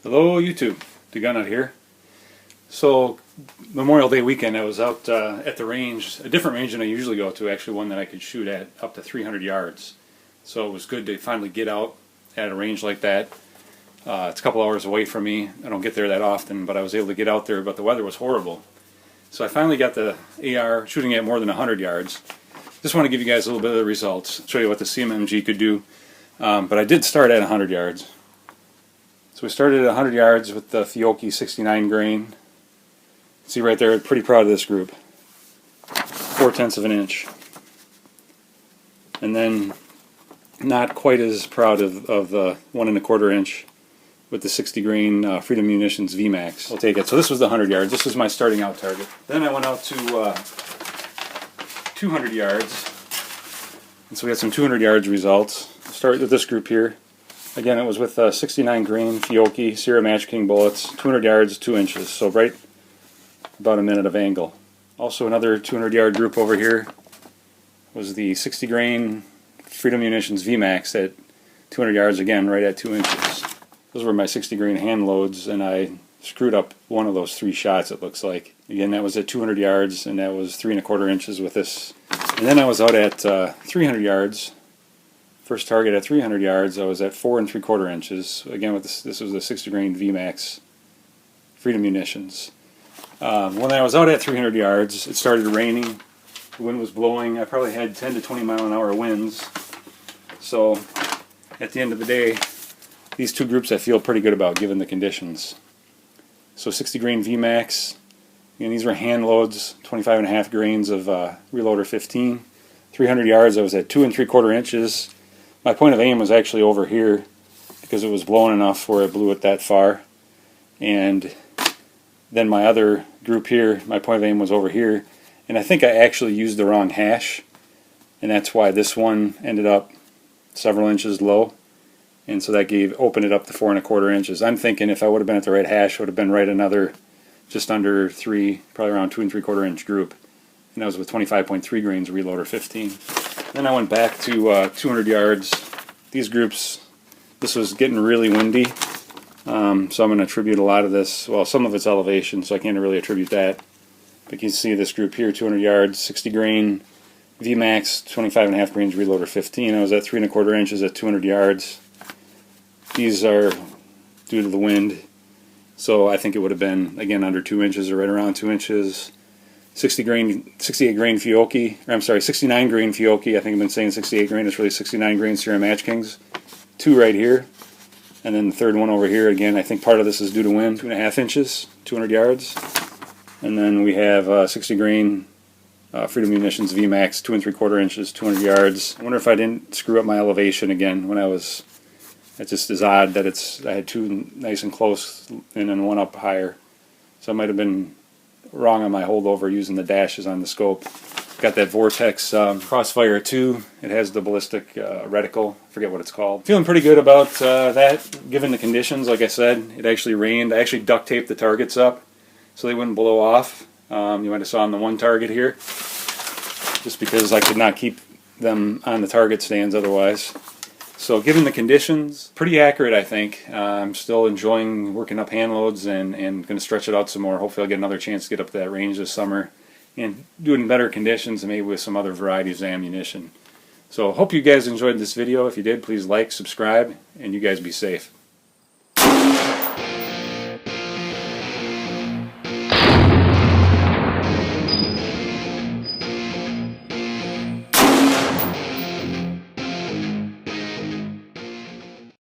Hello YouTube, the Gun Nut here. So Memorial Day weekend I was out at the range, a different range than I usually go to, actually one that I could shoot at up to 300 yards. So it was good to finally get out at a range like that. It's a couple hours away from me. I don't get there that often, but I was able to get out there, but the weather was horrible. So I finally got the AR shooting at more than 100 yards. Just want to give you guys a little bit of the results, show you what the CMMG could do. But I did start at 100 yards. So we started at 100 yards with the Fiocchi 69 grain. See right there, pretty proud of this group. 4/10 of an inch. And then not quite as proud of the 1 1/4 inch with the 60 grain Freedom Munitions Vmax. We'll take it. So this was the 100 yards. This was my starting out target. Then I went out to 200 yards. And so we had some 200 yards results. I'll start with this group here. Again, it was with 69 grain Fiocchi Sierra Match King bullets, 200 yards, 2 inches, so right about a minute of angle. Also another 200 yard group over here was the 60 grain Freedom Munitions Vmax at 200 yards, again right at 2 inches. Those were my 60 grain hand loads, and I screwed up one of those 3 shots, it looks like. Again, that was at 200 yards, and that was 3 1/4 inches with this. And then I was out at 300 yards. First target at 300 yards, I was at 4 3/4 inches. Again, with this was the 60 grain Vmax Freedom Munitions. When I was out at 300 yards, it started raining. The wind was blowing. I probably had 10 to 20 mile an hour winds. So at the end of the day, these two groups I feel pretty good about given the conditions. So 60 grain Vmax, and these were hand loads, 25.5 grains of reloader 15. 300 yards, I was at 2 3/4 inches. My point of aim was actually over here because it was blowing enough where it blew it that far. And then my other group here, my point of aim was over here. And I think I actually used the wrong hash. And that's why this one ended up several inches low. And so that opened it up to 4 1/4 inches. I'm thinking if I would have been at the right hash, it would have been right another just under 3, probably around 2 3/4 inch group. And that was with 25.3 grains reloader 15. Then I went back to 200 yards. These groups, this was getting really windy, so I'm going to attribute a lot of this, well, some of it's elevation, so I can't really attribute that. But you can see this group here, 200 yards, 60 grain Vmax, 25.5 grains reloader 15. I was at 3 1/4 inches at 200 yards. These are due to the wind, so I think it would have been, again, under 2 inches or right around 2 inches. 68 grain Fiocchi, or I'm sorry, 69 grain Fiocchi. I think I've been saying 68 grain. It's really 69 grain Sierra Match Kings. 2 right here, and then the third one over here. Again, I think part of this is due to wind. 2.5 inches, 200 yards, and then we have 60 grain Freedom Munitions Vmax, 2 3/4 inches, 200 yards. I wonder if I didn't screw up my elevation again when I was. It just is odd that I had 2 nice and close, and then 1 up higher. So I might have been wrong on my holdover using the dashes on the scope. Got that Vortex Crossfire 2. It has the ballistic reticle. I forget what it's called. Feeling pretty good about that given the conditions. Like I said, it actually rained. I actually duct taped the targets up so they wouldn't blow off. You might have saw on the one target here, just because I could not keep them on the target stands otherwise. So given the conditions, pretty accurate, I think. I'm still enjoying working up hand loads and going to stretch it out some more. Hopefully I'll get another chance to get up to that range this summer and do it in better conditions and maybe with some other varieties of ammunition. So hope you guys enjoyed this video. If you did, please like, subscribe, and you guys be safe.